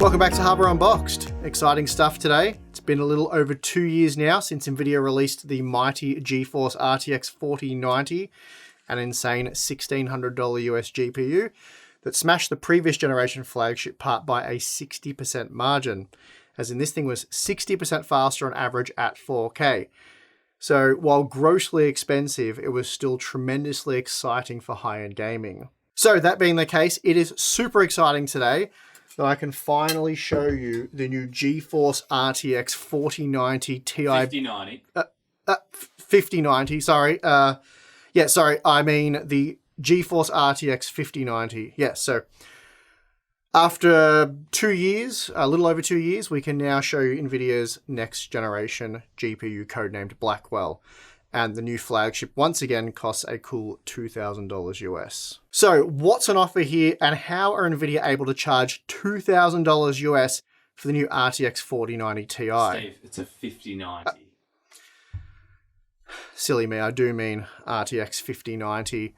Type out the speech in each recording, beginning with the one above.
Welcome back to Harbour Unboxed. Exciting stuff today. It's been a little over 2 years now since Nvidia released the mighty GeForce RTX 4090, an insane $1,600 US GPU that smashed the previous generation flagship part by a 60% margin, as in this thing was 60% faster on average at 4K. So while grossly expensive, it was still tremendously exciting for high-end gaming. So that being the case, it is super exciting today that I can finally show you the new GeForce RTX 4090 Ti. 5090. 5090, sorry. I mean the GeForce RTX 5090. Yes, so after 2 years, a little over 2 years, we can now show you Nvidia's next generation GPU codenamed Blackwell. And the new flagship once again costs a cool $2,000 US. So what's on offer here, and how are Nvidia able to charge $2,000 US for the new RTX 4090 Ti? Steve, it's a 5090. Silly me, I do mean RTX 5090.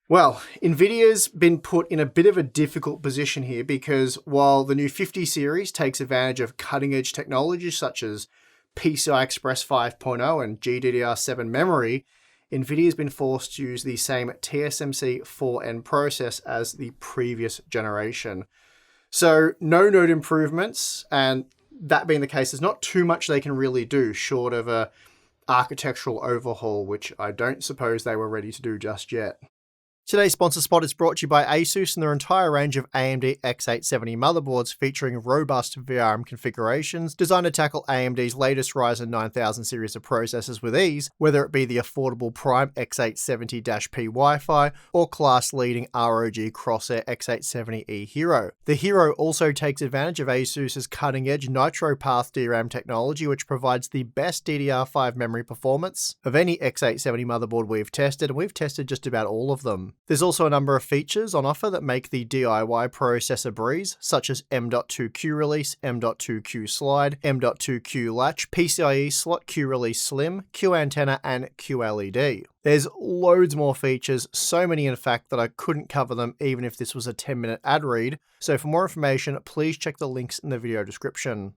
Well, Nvidia's been put in a bit of a difficult position here because while the new 50 series takes advantage of cutting-edge technologies such as PCI Express 5.0 and GDDR7 memory, Nvidia's been forced to use the same TSMC 4N process as the previous generation. So no node improvements, and that being the case, there's not too much they can really do short of a architectural overhaul, which I don't suppose they were ready to do just yet. Today's sponsor spot is brought to you by ASUS and their entire range of AMD X870 motherboards featuring robust VRM configurations designed to tackle AMD's latest Ryzen 9000 series of processors with ease, whether it be the affordable Prime X870-P Wi-Fi or class-leading ROG Crosshair X870E Hero. The Hero also takes advantage of ASUS's cutting-edge NitroPath DRAM technology, which provides the best DDR5 memory performance of any X870 motherboard we've tested, and we've tested just about all of them. There's also a number of features on offer that make the DIY process a breeze, such as M.2 Q release, M.2 Q slide, M.2 Q latch, PCIe slot Q release slim, Q antenna, and QLED. There's loads more features, so many in fact that I couldn't cover them even if this was a 10-minute ad read, so for more information, please check the links in the video description.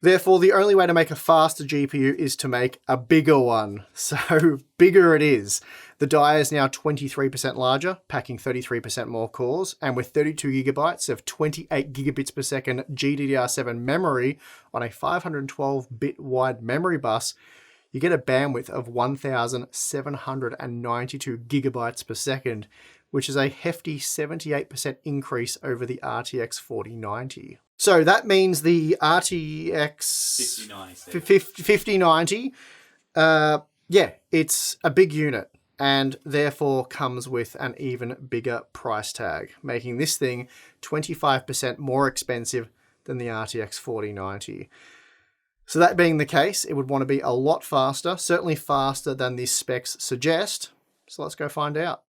Therefore, the only way to make a faster GPU is to make a bigger one. So, bigger it is. The die is now 23% larger, packing 33% more cores, and with 32 gigabytes of 28 gigabits per second GDDR7 memory on a 512-bit wide memory bus, you get a bandwidth of 1,792 gigabytes per second, which is a hefty 78% increase over the RTX 4090. So that means the RTX 5090, it's a big unit and therefore comes with an even bigger price tag, making this thing 25% more expensive than the RTX 4090. So that being the case, it would want to be a lot faster, certainly faster than the specs suggest. So let's go find out.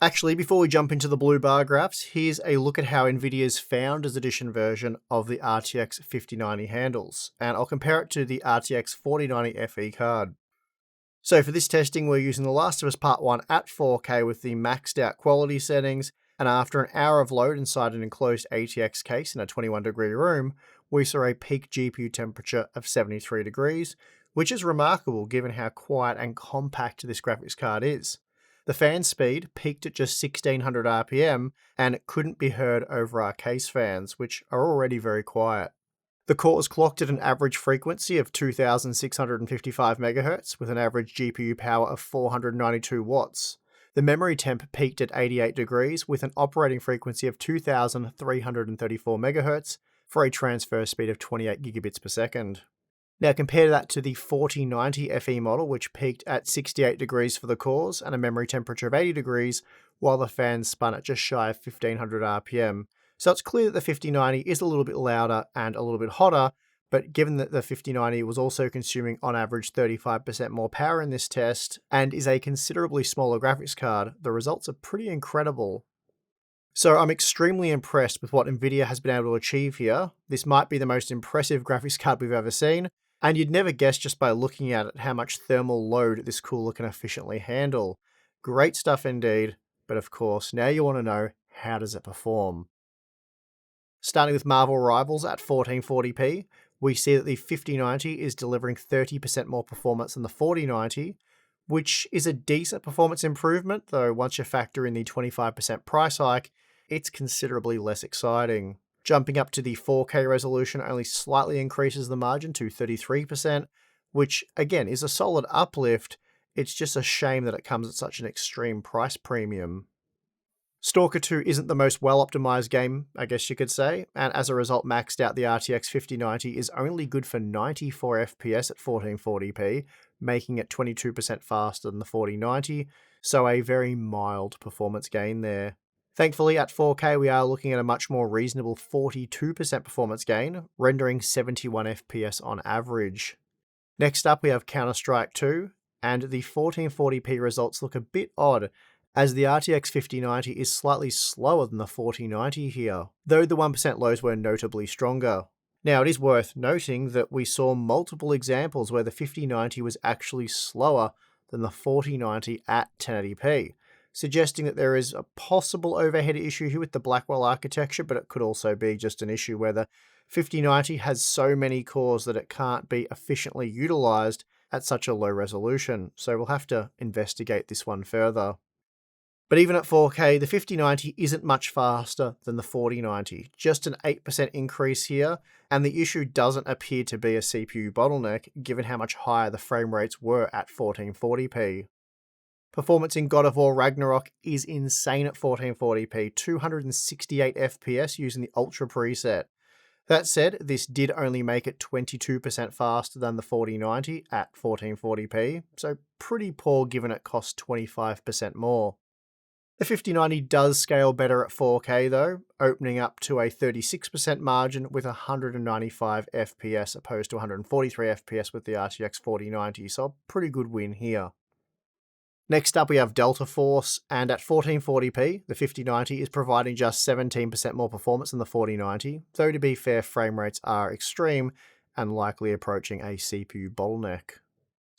Actually, before we jump into the blue bar graphs, here's a look at how Nvidia's Founders Edition version of the RTX 5090 handles, and I'll compare it to the RTX 4090 FE card. So for this testing, we're using The Last of Us Part 1 at 4K with the maxed out quality settings, and after an hour of load inside an enclosed ATX case in a 21-degree room, we saw a peak GPU temperature of 73 degrees, which is remarkable given how quiet and compact this graphics card is. The fan speed peaked at just 1600 RPM, and it couldn't be heard over our case fans, which are already very quiet. The cores clocked at an average frequency of 2655 MHz with an average GPU power of 492 watts. The memory temp peaked at 88 degrees with an operating frequency of 2334 MHz for a transfer speed of 28 gigabits per second. Now compare that to the 4090 FE model, which peaked at 68 degrees for the cores and a memory temperature of 80 degrees, while the fans spun at just shy of 1500 RPM. So it's clear that the 5090 is a little bit louder and a little bit hotter, but given that the 5090 was also consuming on average 35% more power in this test and is a considerably smaller graphics card, the results are pretty incredible. So I'm extremely impressed with what Nvidia has been able to achieve here. This might be the most impressive graphics card we've ever seen, and you'd never guess just by looking at it how much thermal load this cooler can efficiently handle. Great stuff indeed, but of course, now you want to know, how does it perform? Starting with Marvel Rivals at 1440p, we see that the 5090 is delivering 30% more performance than the 4090, which is a decent performance improvement, though once you factor in the 25% price hike, it's considerably less exciting. Jumping up to the 4K resolution only slightly increases the margin to 33%, which again is a solid uplift. It's just a shame that it comes at such an extreme price premium. Stalker 2 isn't the most well-optimized game, I guess you could say, and as a result maxed out the RTX 5090 is only good for 94 FPS at 1440p, making it 22% faster than the 4090, so a very mild performance gain there. Thankfully, at 4K we are looking at a much more reasonable 42% performance gain, rendering 71 FPS on average. Next up we have Counter-Strike 2, and the 1440p results look a bit odd, as the RTX 5090 is slightly slower than the 4090 here, though the 1% lows were notably stronger. Now, it is worth noting that we saw multiple examples where the 5090 was actually slower than the 4090 at 1080p, suggesting that there is a possible overhead issue here with the Blackwell architecture, but it could also be just an issue where the 5090 has so many cores that it can't be efficiently utilized at such a low resolution, so we'll have to investigate this one further. But even at 4K, the 5090 isn't much faster than the 4090, just an 8% increase here, and the issue doesn't appear to be a CPU bottleneck given how much higher the frame rates were at 1440p. Performance in God of War Ragnarok is insane at 1440p, 268 FPS using the Ultra preset. That said, this did only make it 22% faster than the 4090 at 1440p, so pretty poor given it costs 25% more. The 5090 does scale better at 4K though, opening up to a 36% margin with 195 FPS opposed to 143 FPS with the RTX 4090, so a pretty good win here. Next up we have Delta Force, and at 1440p, the 5090 is providing just 17% more performance than the 4090, though to be fair, frame rates are extreme and likely approaching a CPU bottleneck.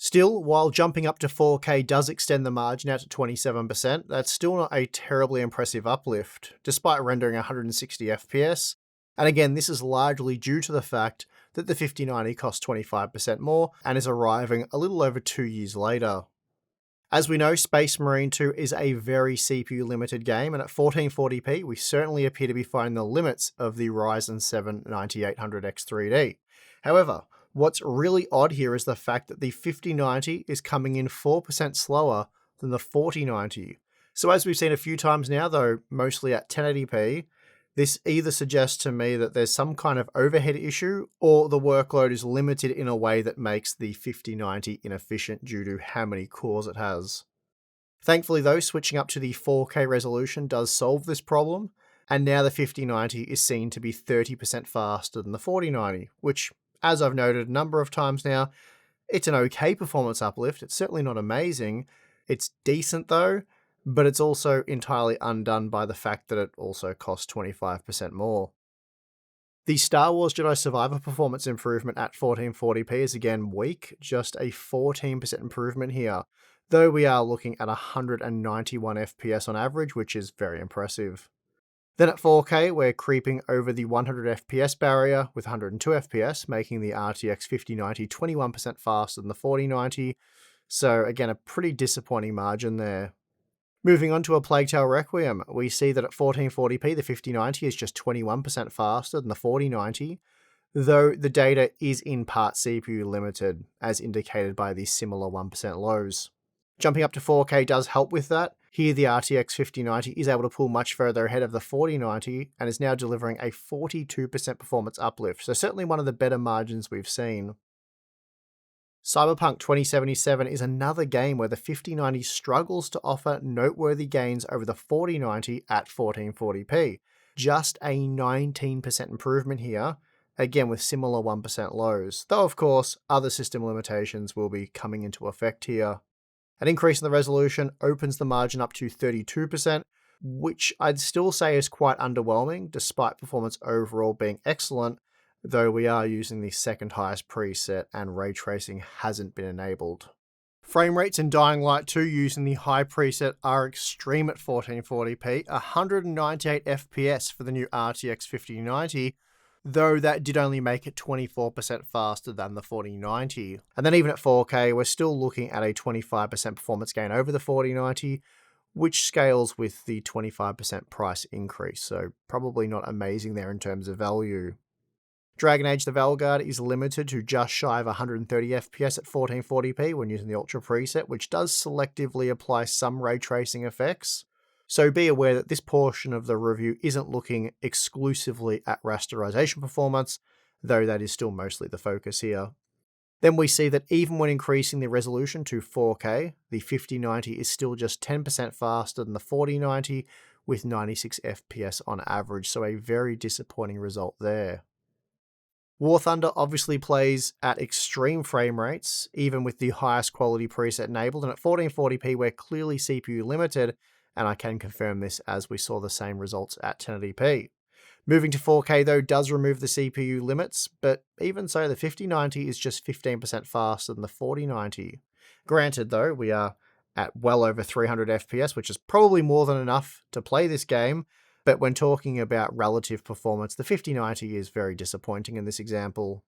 Still, while jumping up to 4K does extend the margin out to 27%, that's still not a terribly impressive uplift, despite rendering 160 FPS, and again this is largely due to the fact that the 5090 costs 25% more and is arriving a little over 2 years later. As we know, Space Marine 2 is a very CPU limited game, and at 1440p we certainly appear to be finding the limits of the Ryzen 7 9800X 3D. However, what's really odd here is the fact that the 5090 is coming in 4% slower than the 4090. So as we've seen a few times now though, mostly at 1080p, this either suggests to me that there's some kind of overhead issue or the workload is limited in a way that makes the 5090 inefficient due to how many cores it has. Thankfully though, switching up to the 4K resolution does solve this problem, and now the 5090 is seen to be 30% faster than the 4090, which, as I've noted a number of times now, it's an okay performance uplift. It's certainly not amazing. It's decent though, but it's also entirely undone by the fact that it also costs 25% more. The Star Wars Jedi Survivor performance improvement at 1440p is again weak, just a 14% improvement here, though we are looking at 191 FPS on average, which is very impressive. Then at 4K, we're creeping over the 100 FPS barrier with 102 FPS, making the RTX 5090 21% faster than the 4090, so again a pretty disappointing margin there. Moving on to A Plague Tale Requiem, we see that at 1440p the 5090 is just 21% faster than the 4090, though the data is in part CPU limited, as indicated by the similar 1% lows. Jumping up to 4K does help with that. Here the RTX 5090 is able to pull much further ahead of the 4090 and is now delivering a 42% performance uplift, so certainly one of the better margins we've seen. Cyberpunk 2077 is another game where the 5090 struggles to offer noteworthy gains over the 4090 at 1440p. Just a 19% improvement here, again with similar 1% lows, though of course other system limitations will be coming into effect here. An increase in the resolution opens the margin up to 32%, which I'd still say is quite underwhelming despite performance overall being excellent, though we are using the second highest preset and ray tracing hasn't been enabled. Frame rates in Dying Light 2 using the high preset are extreme at 1440p, 198 FPS for the new RTX 5090, though that did only make it 24% faster than the 4090. And then even at 4K, we're still looking at a 25% performance gain over the 4090, which scales with the 25% price increase, so probably not amazing there in terms of value. Dragon Age The Veilguard is limited to just shy of 130 FPS at 1440p when using the Ultra preset, which does selectively apply some ray tracing effects. So be aware that this portion of the review isn't looking exclusively at rasterization performance, though that is still mostly the focus here. Then we see that even when increasing the resolution to 4K, the 5090 is still just 10% faster than the 4090 with 96 FPS on average, so a very disappointing result there. War Thunder obviously plays at extreme frame rates, even with the highest quality preset enabled, and at 1440p we're clearly CPU limited, and I can confirm this as we saw the same results at 1080p. Moving to 4K though does remove the CPU limits, but even so the 5090 is just 15% faster than the 4090. Granted though, we are at well over 300 FPS, which is probably more than enough to play this game, but when talking about relative performance, the 5090 is very disappointing in this example.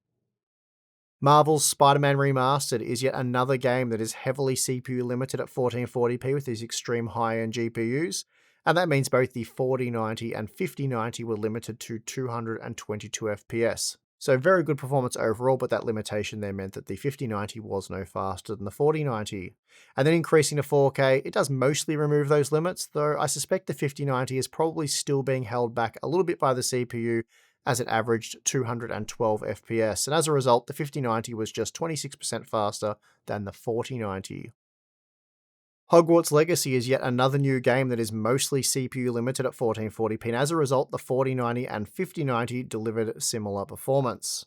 Marvel's Spider-Man Remastered is yet another game that is heavily CPU limited at 1440p with these extreme high-end GPUs, and that means both the 4090 and 5090 were limited to 222 FPS. So very good performance overall, but that limitation there meant that the 5090 was no faster than the 4090. And then increasing to 4K, it does mostly remove those limits, though I suspect the 5090 is probably still being held back a little bit by the CPU as it averaged 212 FPS, and as a result, the 5090 was just 26% faster than the 4090. Hogwarts Legacy is yet another new game that is mostly CPU limited at 1440p, and as a result, the 4090 and 5090 delivered similar performance.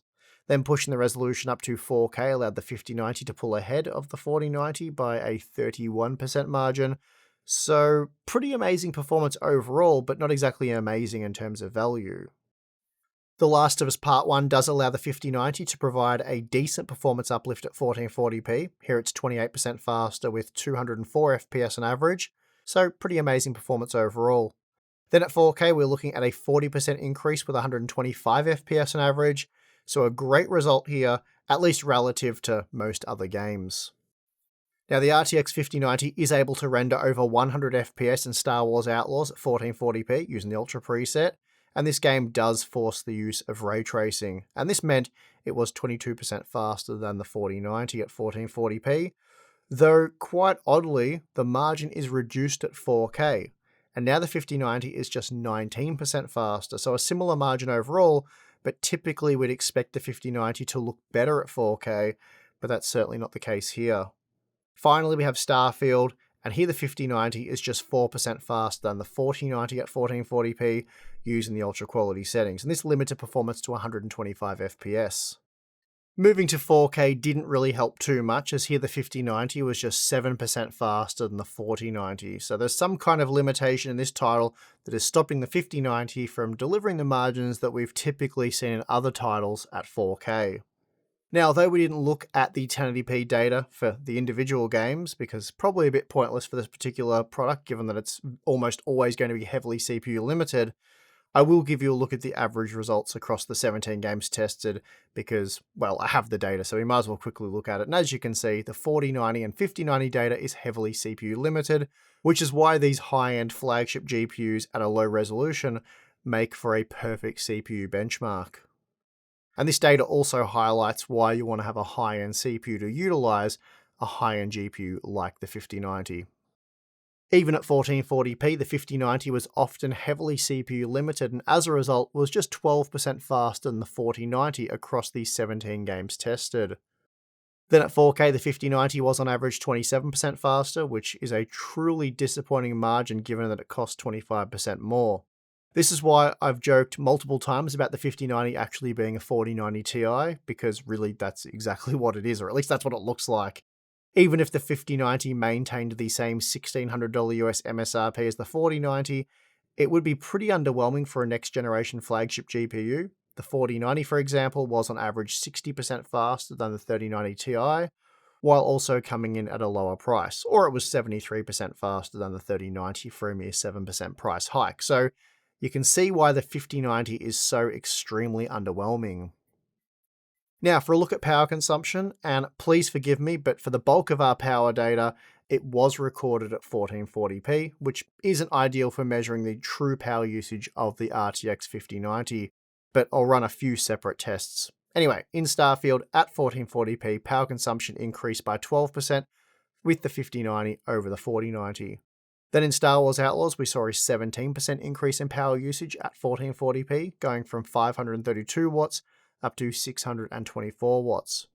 Then pushing the resolution up to 4K allowed the 5090 to pull ahead of the 4090 by a 31% margin, so pretty amazing performance overall, but not exactly amazing in terms of value. The Last of Us Part 1 does allow the 5090 to provide a decent performance uplift at 1440p. Here it's 28% faster with 204 FPS on average, so pretty amazing performance overall. Then at 4K we're looking at a 40% increase with 125 FPS on average, so a great result here, at least relative to most other games. Now the RTX 5090 is able to render over 100 FPS in Star Wars Outlaws at 1440p using the Ultra preset, and this game does force the use of ray tracing, and this meant it was 22% faster than the 4090 at 1440p, though quite oddly, the margin is reduced at 4K, and now the 5090 is just 19% faster, so a similar margin overall, but typically we'd expect the 5090 to look better at 4K, but that's certainly not the case here. Finally, we have Starfield, and here the 5090 is just 4% faster than the 4090 at 1440p using the ultra quality settings, and this limited performance to 125 FPS. Moving to 4K didn't really help too much, as here the 5090 was just 7% faster than the 4090, so there's some kind of limitation in this title that is stopping the 5090 from delivering the margins that we've typically seen in other titles at 4K. Now, though we didn't look at the 1080p data for the individual games, because probably a bit pointless for this particular product, given that it's almost always going to be heavily CPU limited, I will give you a look at the average results across the 17 games tested, because, well, I have the data, so we might as well quickly look at it. And as you can see, the 4090 and 5090 data is heavily CPU limited, which is why these high-end flagship GPUs at a low resolution make for a perfect CPU benchmark. And this data also highlights why you want to have a high-end CPU to utilize a high-end GPU like the 5090. Even at 1440p, the 5090 was often heavily CPU limited, and as a result was just 12% faster than the 4090 across the 17 games tested. Then at 4K, the 5090 was on average 27% faster, which is a truly disappointing margin given that it costs 25% more. This is why I've joked multiple times about the 5090 actually being a 4090 Ti, because really that's exactly what it is, or at least that's what it looks like. Even if the 5090 maintained the same $1,600 US MSRP as the 4090, it would be pretty underwhelming for a next-generation flagship GPU. The 4090, for example, was on average 60% faster than the 3090 Ti, while also coming in at a lower price, or it was 73% faster than the 3090 for a mere 7% price hike. So you can see why the 5090 is so extremely underwhelming. Now for a look at power consumption, and please forgive me, but for the bulk of our power data, it was recorded at 1440p, which isn't ideal for measuring the true power usage of the RTX 5090, but I'll run a few separate tests. Anyway, in Starfield at 1440p, power consumption increased by 12% with the 5090 over the 4090. Then in Star Wars Outlaws, we saw a 17% increase in power usage at 1440p, going from 532 watts up to 624 watts.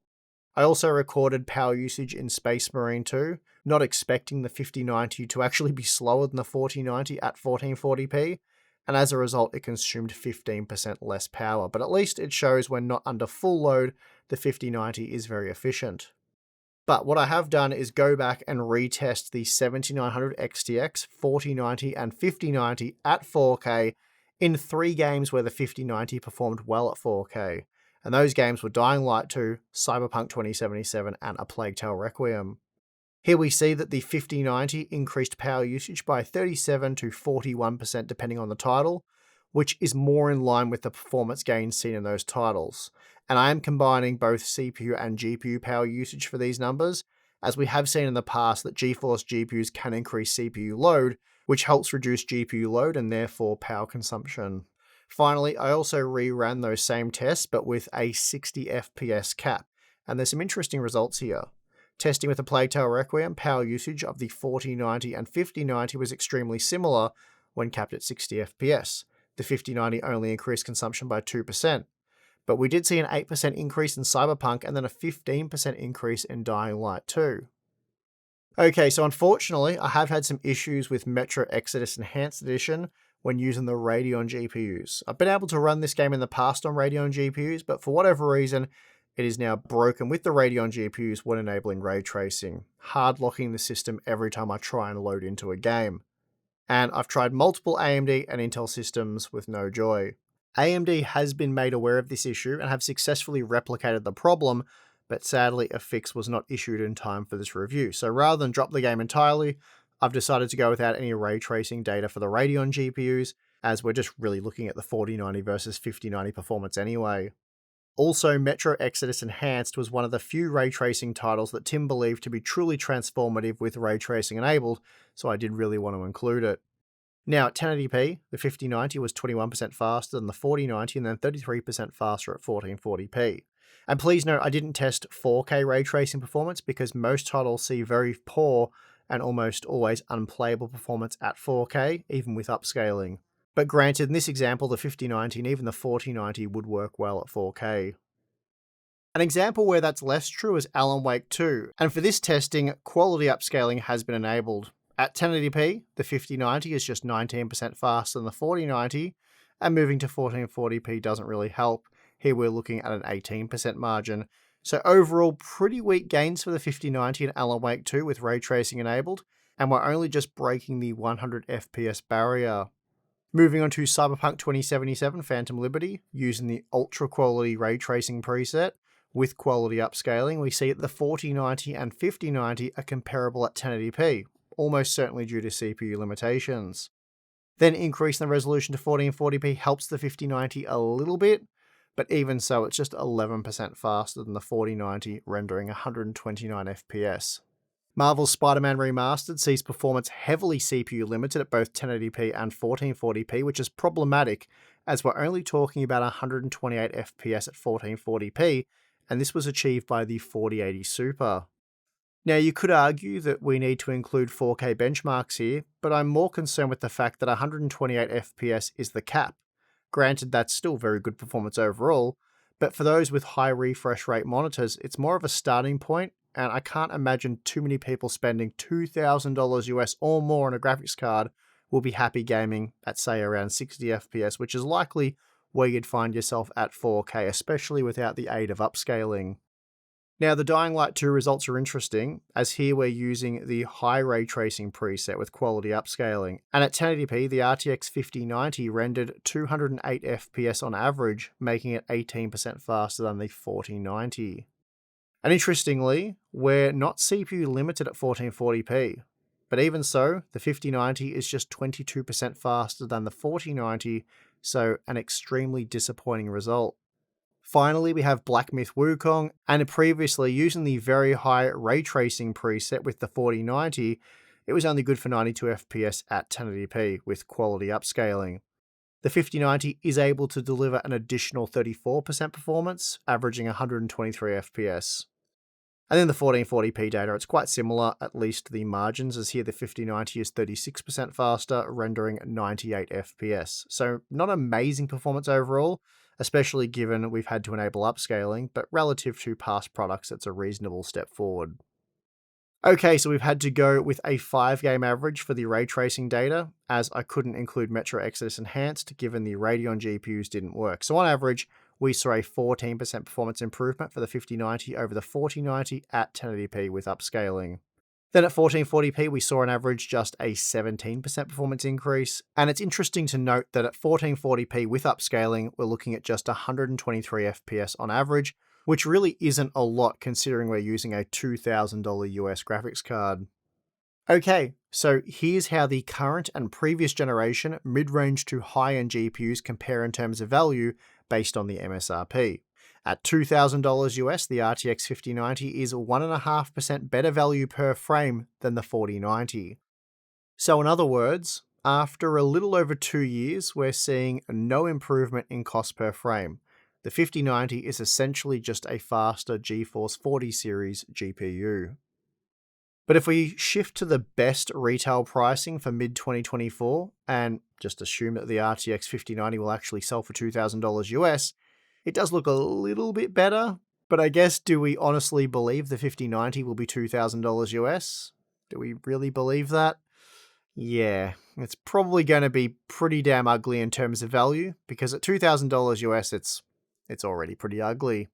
I also recorded power usage in Space Marine 2, not expecting the 5090 to actually be slower than the 4090 at 1440p, and as a result it consumed 15% less power, but at least it shows when not under full load, the 5090 is very efficient. But what I have done is go back and retest the 7900 XTX, 4090 and 5090 at 4K in 3 games where the 5090 performed well at 4K. And those games were Dying Light 2, Cyberpunk 2077 and A Plague Tale Requiem. Here we see that the 5090 increased power usage by 37 to 41% depending on the title, which is more in line with the performance gains seen in those titles. And I am combining both CPU and GPU power usage for these numbers, as we have seen in the past that GeForce GPUs can increase CPU load, which helps reduce GPU load and therefore power consumption. Finally, I also reran those same tests but with a 60 FPS cap, and there's some interesting results here. Testing with A Plague Tale Requiem, power usage of the 4090 and 5090 was extremely similar when capped at 60 FPS. The 5090 only increased consumption by 2%. But we did see an 8% increase in Cyberpunk and then a 15% increase in Dying Light 2. Okay, so unfortunately, I have had some issues with Metro Exodus Enhanced Edition when using the Radeon GPUs. I've been able to run this game in the past on Radeon GPUs, but for whatever reason, it is now broken with the Radeon GPUs when enabling ray tracing, hard locking the system every time I try and load into a game. And I've tried multiple AMD and Intel systems with no joy. AMD has been made aware of this issue and have successfully replicated the problem, but sadly a fix was not issued in time for this review. So rather than drop the game entirely, I've decided to go without any ray tracing data for the Radeon GPUs, as we're just really looking at the 4090 versus 5090 performance anyway. Also, Metro Exodus Enhanced was one of the few ray tracing titles that Tim believed to be truly transformative with ray tracing enabled, so I did really want to include it. Now at 1080p, the 5090 was 21% faster than the 4090 and then 33% faster at 1440p. And please note, I didn't test 4K ray tracing performance because most titles see very poor and almost always unplayable performance at 4K, even with upscaling. But granted, in this example, the 5090 and even the 4090 would work well at 4K. An example where that's less true is Alan Wake 2, and for this testing, quality upscaling has been enabled. At 1080p, the 5090 is just 19% faster than the 4090, and moving to 1440p doesn't really help. Here we're looking at an 18% margin. So overall, pretty weak gains for the 5090 and Alan Wake 2 with ray tracing enabled, and we're only just breaking the 100 FPS barrier. Moving on to Cyberpunk 2077 Phantom Liberty, using the ultra quality ray tracing preset with quality upscaling, we see that the 4090 and 5090 are comparable at 1080p, almost certainly due to CPU limitations. Then increasing the resolution to 1440p helps the 5090 a little bit, but even so, it's just 11% faster than the 4090, rendering 129 FPS. Marvel's Spider-Man Remastered sees performance heavily CPU limited at both 1080p and 1440p, which is problematic as we're only talking about 128 FPS at 1440p, and this was achieved by the 4080 Super. Now you could argue that we need to include 4K benchmarks here, but I'm more concerned with the fact that 128 FPS is the cap. Granted, that's still very good performance overall, but for those with high refresh rate monitors, it's more of a starting point, and I can't imagine too many people spending $2,000 US or more on a graphics card will be happy gaming at say around 60 FPS, which is likely where you'd find yourself at 4K, especially without the aid of upscaling. Now the Dying Light 2 results are interesting, as here we're using the high ray tracing preset with quality upscaling, and at 1080p the RTX 5090 rendered 208 FPS on average, making it 18% faster than the 4090. And interestingly, we're not CPU limited at 1440p. But even so, the 5090 is just 22% faster than the 4090, so an extremely disappointing result. Finally, we have Black Myth Wukong, and previously using the very high ray tracing preset with the 4090, it was only good for 92 FPS at 1080p with quality upscaling. The 5090 is able to deliver an additional 34% performance, averaging 123 FPS. And then the 1440p data, it's quite similar, at least the margins, as here the 5090 is 36% faster, rendering 98 FPS. So not amazing performance overall, especially given we've had to enable upscaling, but relative to past products, it's a reasonable step forward. Okay, so we've had to go with a 5-game average for the ray tracing data, as I couldn't include Metro Exodus Enhanced given the Radeon GPUs didn't work. So on average, we saw a 14% performance improvement for the 5090 over the 4090 at 1080p with upscaling. Then at 1440p, we saw on average just a 17% performance increase, and it's interesting to note that at 1440p with upscaling, we're looking at just 123 FPS on average, which really isn't a lot considering we're using a $2,000 US graphics card. Okay, so here's how the current and previous generation mid-range to high-end GPUs compare in terms of value based on the MSRP. At $2,000 US, the RTX 5090 is 1.5% better value per frame than the 4090. So in other words, after a little over 2 years, we're seeing no improvement in cost per frame. The 5090 is essentially just a faster GeForce 40 series GPU. But if we shift to the best retail pricing for mid-2024, and just assume that the RTX 5090 will actually sell for $2,000 US, it does look a little bit better, but I guess do we honestly believe the 5090 will be $2,000 US? Do we really believe that? Yeah, it's probably going to be pretty damn ugly in terms of value, because at $2,000 US it's already pretty ugly.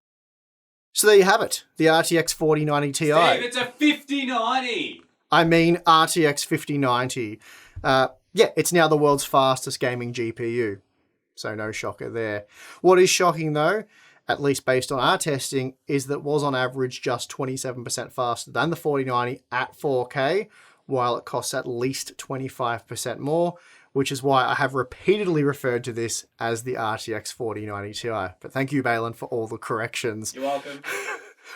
So there you have it, the RTX 4090 Ti. Steve, it's a 5090! I mean RTX 5090. Yeah, it's now the world's fastest gaming GPU. So no shocker there. What is shocking though, at least based on our testing, is that it was on average just 27% faster than the 4090 at 4K, while it costs at least 25% more, which is why I have repeatedly referred to this as the RTX 4090 Ti. But thank you, Balin, for all the corrections. You're welcome.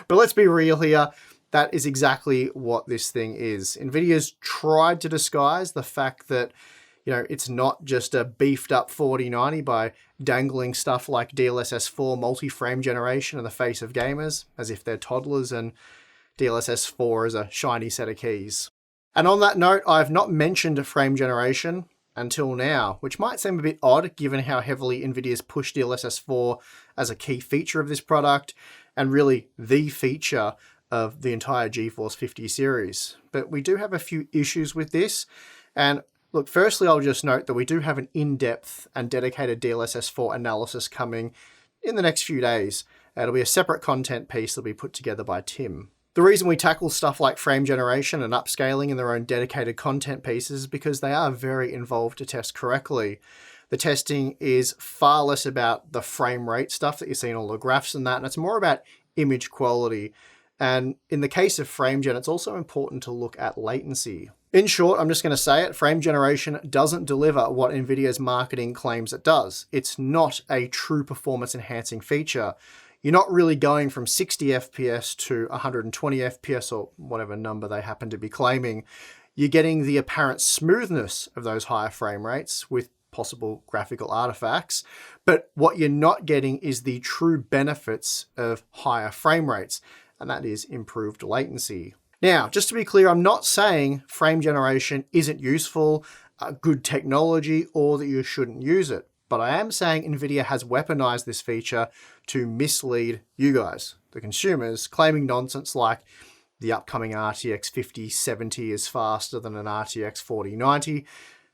But let's be real here. That is exactly what this thing is. Nvidia's tried to disguise the fact that, you know, it's not just a beefed up 4090 by dangling stuff like DLSS 4 multi-frame generation in the face of gamers, as if they're toddlers, and DLSS 4 is a shiny set of keys. And on that note, I've not mentioned frame generation until now, which might seem a bit odd given how heavily Nvidia's pushed DLSS 4 as a key feature of this product, and really the feature of the entire GeForce 50 series. But we do have a few issues with this, and look, firstly, I'll just note that we do have an in-depth and dedicated DLSS 4 analysis coming in the next few days. It'll be a separate content piece that'll be put together by Tim. The reason we tackle stuff like frame generation and upscaling in their own dedicated content pieces is because they are very involved to test correctly. The testing is far less about the frame rate stuff that you see in all the graphs and that, and it's more about image quality. And in the case of frame gen, it's also important to look at latency. In short, I'm just going to say it, frame generation doesn't deliver what Nvidia's marketing claims it does. It's not a true performance enhancing feature. You're not really going from 60 FPS to 120 FPS or whatever number they happen to be claiming. You're getting the apparent smoothness of those higher frame rates with possible graphical artifacts, but what you're not getting is the true benefits of higher frame rates, and that is improved latency. Now, just to be clear, I'm not saying frame generation isn't useful, good technology, or that you shouldn't use it. But I am saying Nvidia has weaponized this feature to mislead you guys, the consumers, claiming nonsense like the upcoming RTX 5070 is faster than an RTX 4090.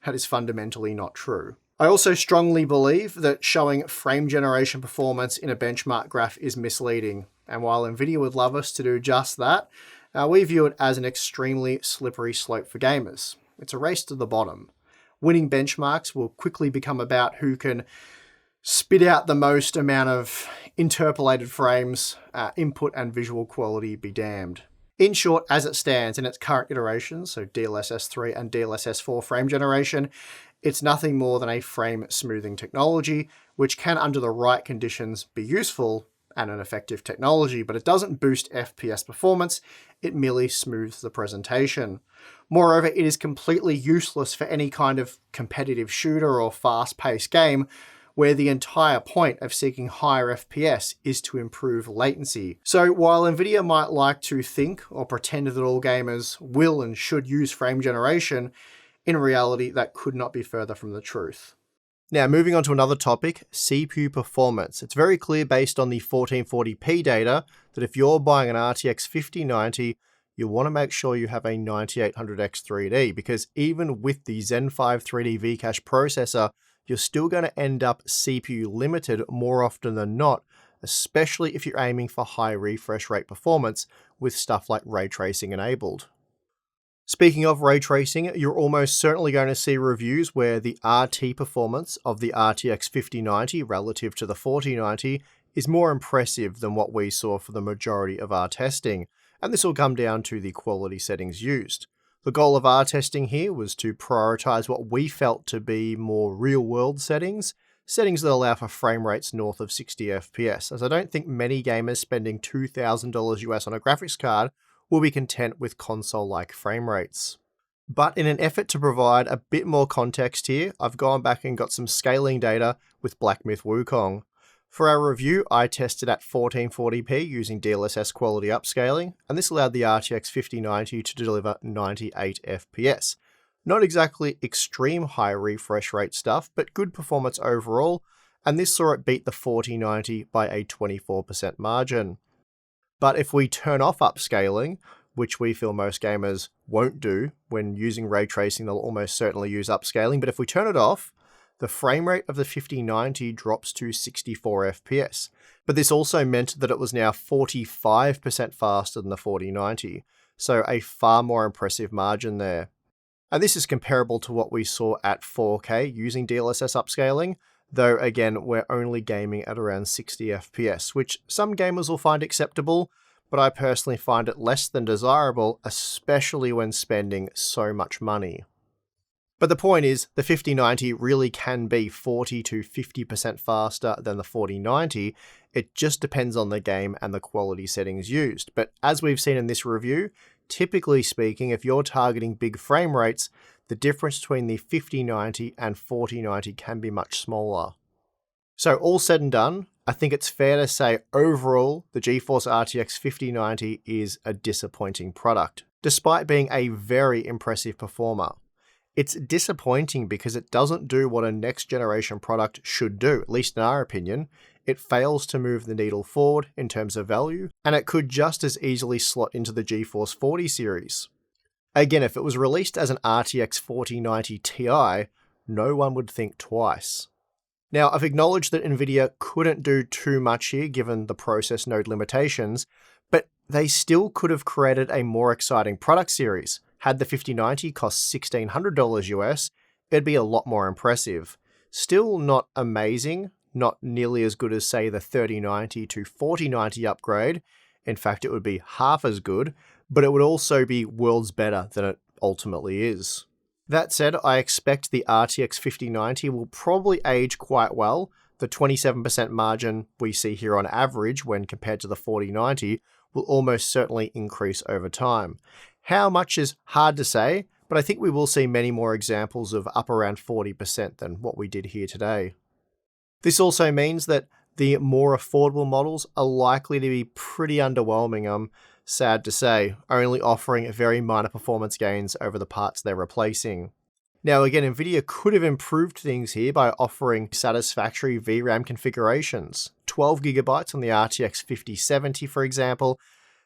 That is fundamentally not true. I also strongly believe that showing frame generation performance in a benchmark graph is misleading. And while Nvidia would love us to do just that, we view it as an extremely slippery slope for gamers. It's a race to the bottom. Winning benchmarks will quickly become about who can spit out the most amount of interpolated frames, input and visual quality be damned. In short, as it stands in its current iterations, so DLSS 3 and DLSS 4 frame generation, it's nothing more than a frame smoothing technology, which can, under the right conditions, be useful and an effective technology, but it doesn't boost FPS performance, it merely smooths the presentation. Moreover, it is completely useless for any kind of competitive shooter or fast-paced game where the entire point of seeking higher FPS is to improve latency. So while Nvidia might like to think or pretend that all gamers will and should use frame generation, in reality that could not be further from the truth. Now, moving on to another topic, CPU performance. It's very clear based on the 1440p data that if you're buying an RTX 5090, you'll want to make sure you have a 9800X 3D, because even with the Zen 5 3D V-Cache processor, you're still going to end up CPU limited more often than not, especially if you're aiming for high refresh rate performance with stuff like ray tracing enabled. Speaking of ray tracing, you're almost certainly going to see reviews where the RT performance of the RTX 5090 relative to the 4090 is more impressive than what we saw for the majority of our testing, and this will come down to the quality settings used. The goal of our testing here was to prioritize what we felt to be more real-world settings that allow for frame rates north of 60 FPS, as I don't think many gamers spending $2,000 US on a graphics card will be content with console-like frame rates. But in an effort to provide a bit more context here, I've gone back and got some scaling data with Black Myth Wukong. For our review, I tested at 1440p using DLSS quality upscaling, and this allowed the RTX 5090 to deliver 98 FPS. Not exactly extreme high refresh rate stuff, but good performance overall, and this saw it beat the 4090 by a 24% margin. But if we turn off upscaling, which we feel most gamers won't do when using ray tracing, they'll almost certainly use upscaling, but if we turn it off, the frame rate of the 5090 drops to 64 FPS. But this also meant that it was now 45% faster than the 4090, so a far more impressive margin there. And this is comparable to what we saw at 4K using DLSS upscaling, though again, we're only gaming at around 60 FPS, which some gamers will find acceptable, but I personally find it less than desirable, especially when spending so much money. But the point is, the 5090 really can be 40 to 50% faster than the 4090, it just depends on the game and the quality settings used. But as we've seen in this review, typically speaking, if you're targeting big frame rates, the difference between the 5090 and 4090 can be much smaller. So all said and done, I think it's fair to say overall, the GeForce RTX 5090 is a disappointing product, despite being a very impressive performer. It's disappointing because it doesn't do what a next generation product should do, at least in our opinion. It fails to move the needle forward in terms of value, and it could just as easily slot into the GeForce 40 series. Again, if it was released as an RTX 4090 Ti, no one would think twice. Now, I've acknowledged that Nvidia couldn't do too much here given the process node limitations, but they still could have created a more exciting product series. Had the 5090 cost $1,600 US, it'd be a lot more impressive. Still not amazing, not nearly as good as say the 3090 to 4090 upgrade. In fact, it would be half as good, but it would also be worlds better than it ultimately is. That said, I expect the RTX 5090 will probably age quite well. The 27% margin we see here on average when compared to the 4090 will almost certainly increase over time. How much is hard to say, but I think we will see many more examples of up around 40% than what we did here today. This also means that the more affordable models are likely to be pretty underwhelming, I'm sad to say, only offering very minor performance gains over the parts they're replacing. Now again, Nvidia could have improved things here by offering satisfactory VRAM configurations. 12GB on the RTX 5070, for example,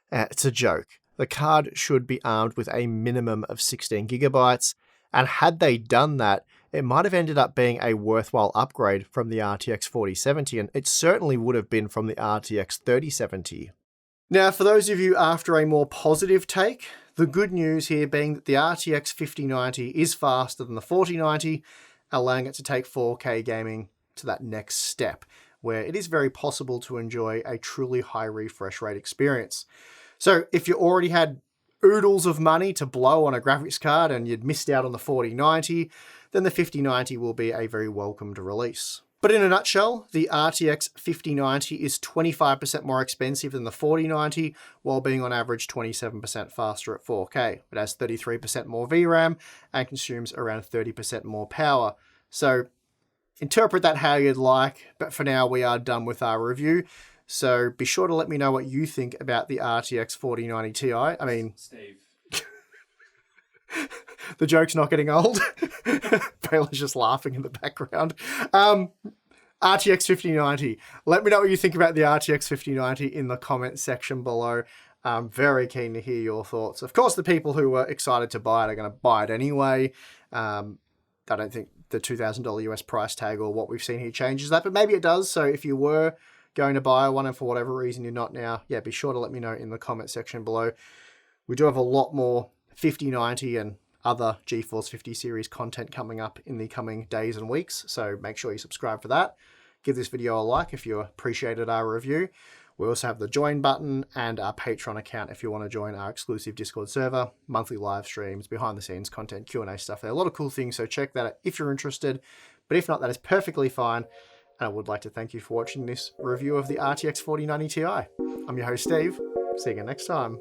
it's a joke. The card should be armed with a minimum of 16GB, and had they done that, it might have ended up being a worthwhile upgrade from the RTX 4070, and it certainly would have been from the RTX 3070. Now, for those of you after a more positive take, the good news here being that the RTX 5090 is faster than the 4090, allowing it to take 4K gaming to that next step. where it is very possible to enjoy a truly high refresh rate experience. So if you already had oodles of money to blow on a graphics card and you'd missed out on the 4090, then the 5090 will be a very welcomed release. But in a nutshell, the RTX 5090 is 25% more expensive than the 4090, while being on average 27% faster at 4K. It has 33% more VRAM and consumes around 30% more power. So interpret that how you'd like, but for now we are done with our review. So be sure to let me know what you think about the RTX 4090 Ti. I mean, Steve. the joke's not getting old. Baylor's just laughing in the background. RTX 5090. Let me know what you think about the RTX 5090 in the comment section below. I'm very keen to hear your thoughts. Of course, the people who are excited to buy it are going to buy it anyway. I don't think the $2,000 US price tag or what we've seen here changes that, but maybe it does. So if you were going to buy one and for whatever reason you're not now, yeah, be sure to let me know in the comment section below. We do have a lot more 5090 and other GeForce 50 series content coming up in the coming days and weeks, so make sure you subscribe for that. Give this video a like if you appreciated our review. We also have the join button and our Patreon account if you want to join our exclusive Discord server, monthly live streams, behind the scenes content, Q&A stuff. There are a lot of cool things, so check that out if you're interested. But if not, that is perfectly fine. And I would like to thank you for watching this review of the RTX 4090 Ti. I'm your host, Steve. See you again next time.